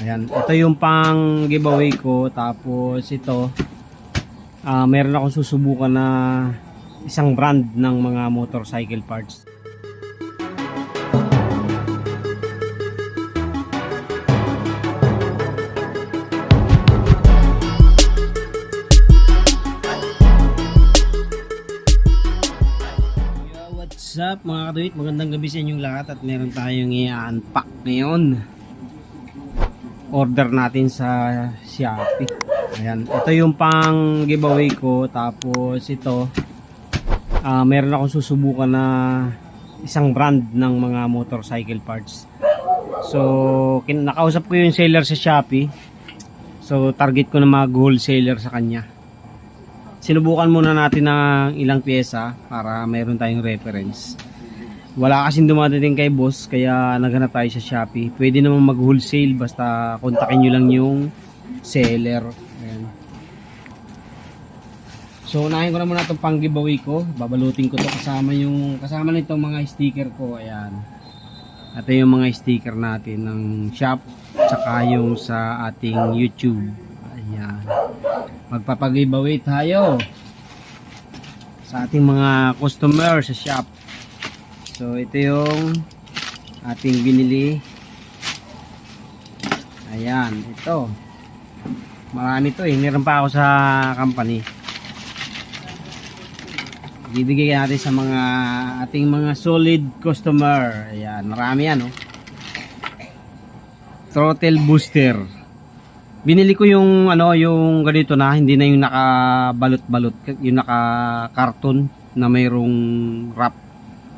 Ayan, ito yung pang giveaway ko. Tapos ito, meron akong susubukan na isang brand ng mga motorcycle parts. What's up mga kaduit? Magandang gabi sa inyong lahat at meron tayong i-unpack ngayon. Order natin sa Shopee. Ayan, ito yung pang giveaway ko. Tapos ito, meron akong susubukan na isang brand ng mga motorcycle parts. So, nakausap ko yung seller sa Shopee. So, target ko na mag-wholesaler sa kanya. Sinubukan muna natin ng ilang pyesa para mayroon tayong reference. Wala kasing dumadating kay boss kaya naghanap tayo sa Shopee. Pwede naman mag-wholesale basta kontakin nyo lang yung seller. Ayan. So unahin ko na muna itong pang giveaway ko. Babalutin ko to kasama nitong mga sticker ko. Ayan. Ito yung mga sticker natin ng shop tsaka yung sa ating YouTube. Ayan. Magpapag-giveaway tayo sa ating mga customer sa shop. So ito yung ating binili. Ayan, ito. Marami to eh. Meron pa ako sa company. Bibigay natin sa mga ating mga solid customer. Ayan, marami yan oh. Throttle booster. Binili ko yung yung ganito na, hindi na yung nakabalot-balot, yung naka-carton na mayroong wrap.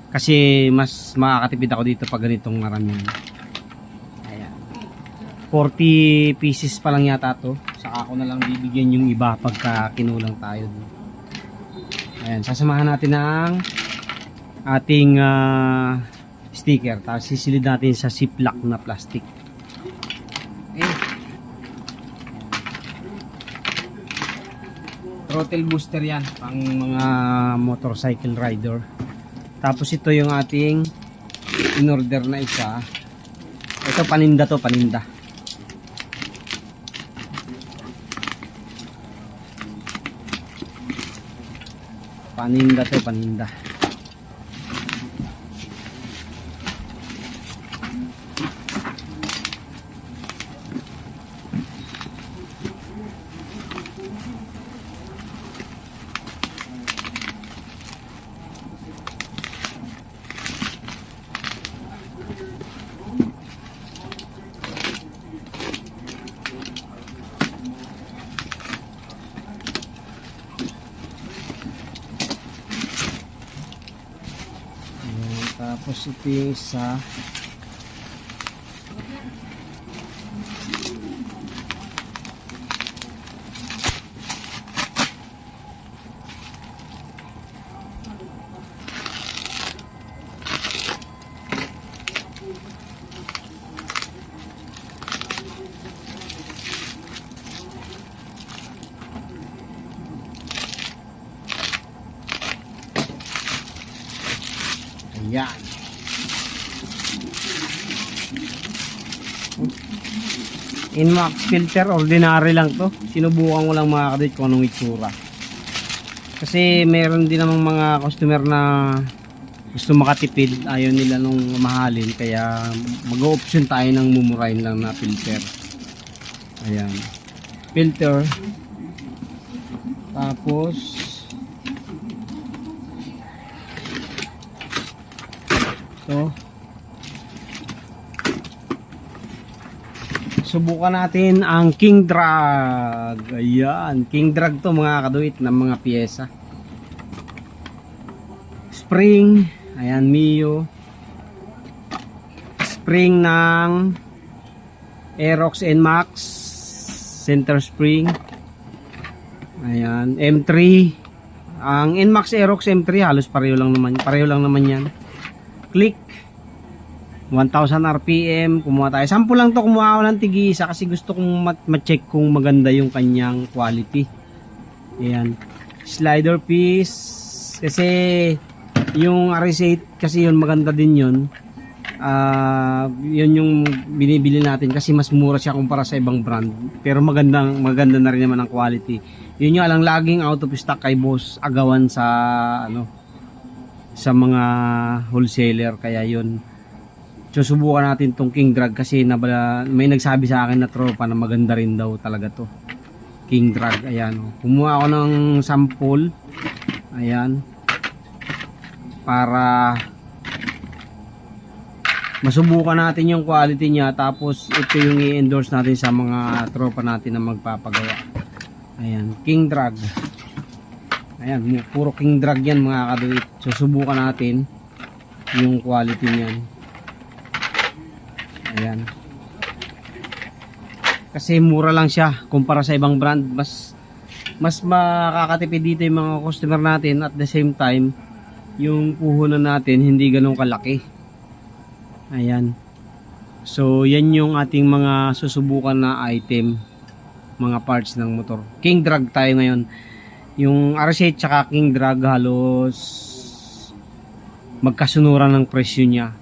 Kasi mas makakatipid ako dito pag ganitong maramihan. Ayan. 40 pieces pa lang yata to. Saka ako na lang bibigyan yung iba pagka kinulang tayo. Ayan, sasamahan natin ng ating sticker. Tapos sisilid natin sa ziplock na plastic. Throttle booster yan pang mga motorcycle rider. Tapos ito yung ating in-order na isa. Ito paninda to, paninda. Paninda to, paninda. Tapos ito yung isa. Ayan. Inmax filter, ordinary lang to. Sinubukan ko lang mga kadit kung anong itsura. Kasi meron din namang mga customer na gusto makatipid, ayaw nila nung mahalin, kaya mag-option tayo ng mumurahin lang na filter. Ayan. Filter. Tapos ito. Subukan natin ang King Drag. Ayan, King Drag to mga kaduit ng mga pyesa. Spring, ayan, Mio. Spring ng Aerox NMAX center spring. Ayan, M3. Ang NMAX Aerox M3 halos pareho lang naman yan. Click 1000 RPM, kumuha tayo. Sample lang to, kumuha ako ng tig-isa kasi gusto kong ma-check kung maganda yung kanyang quality. Ayan. Slider piece. Kasi yung RS8 kasi yun maganda din yun. Yun yung binibili natin kasi mas mura siya kumpara sa ibang brand. Pero maganda na rin naman ang quality. Yun yung alang laging out of stock kay Boss Agawan sa sa mga wholesaler, kaya yun. Susubukan natin tong King Drag kasi may nagsabi sa akin na tropa na maganda rin daw talaga to. King Drag, ayan. Kumuha ako ng sample. Ayan. Para masubukan natin yung quality niya, tapos ito yung i-endorse natin sa mga tropa natin na magpapagawa. Ayan, King Drag. Ayan, puro King Drag yan mga kaduit. Susubukan natin yung quality niyan. Ayan. Kasi mura lang siya kumpara sa ibang brand. Mas makakatipid dito yung mga customer natin, at the same time yung puhunan natin hindi ganun kalaki. Ayan. So yan yung ating mga susubukan na item, mga parts ng motor. King Drag tayo ngayon. Yung RC tsaka King Drag halos magkasunuran ng presyo niya.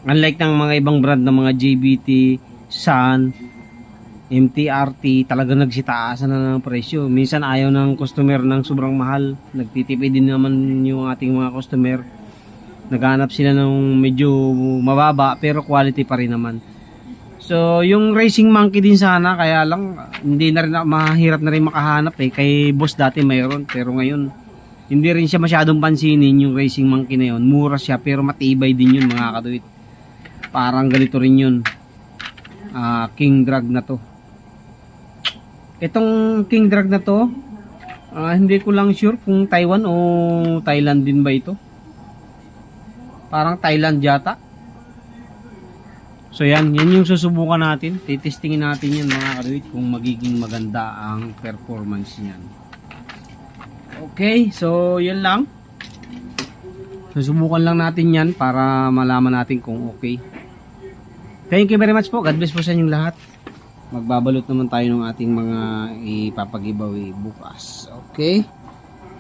Unlike ng mga ibang brand ng mga JBT, Sun, MTRT, talagang nagsitaasan na ng presyo. Minsan ayaw ng customer ng sobrang mahal. Nagtitipid din naman yung ating mga customer. Naghanap sila ng medyo mababa pero quality pa rin naman. So yung Racing Monkey din sana, kaya lang hindi na rin mahirap na rin makahanap kay Boss dati mayroon, pero ngayon hindi rin siya masyadong pansinin yung Racing Monkey na yun. Mura siya pero matibay din yun mga kaduit. Parang ganito rin yun. King Drag na to. Itong King Drag na to, hindi ko lang sure kung Taiwan o Thailand din ba ito. Parang Thailand yata. So yan yung susubukan natin. Titestingin natin yan mga kaduit kung magiging maganda ang performance niyan. Okay, so yan lang. Susubukan lang natin yan para malaman natin kung okay. Thank you very much po. God bless po sa inyong lahat. Magbabalot naman tayo ng ating mga ipapag-giveaway bukas. Okay?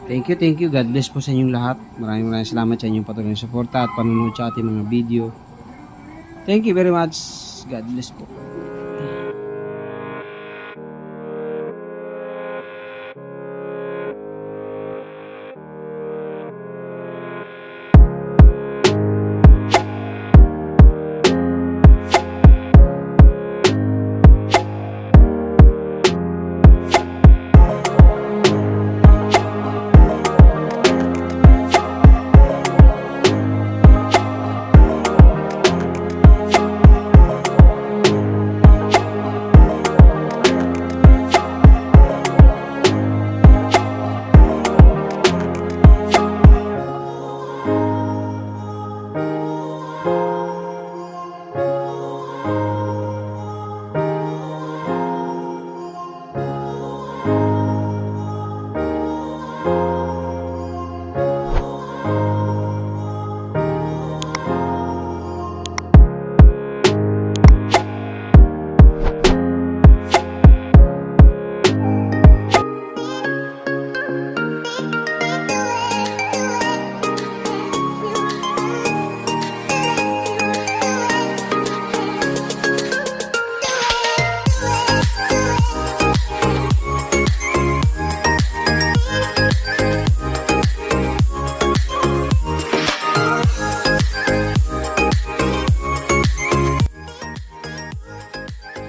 Thank you. God bless po sa inyong lahat. Maraming salamat sa inyong patuloy na suporta at panunod sa ating mga video. Thank you very much. God bless po.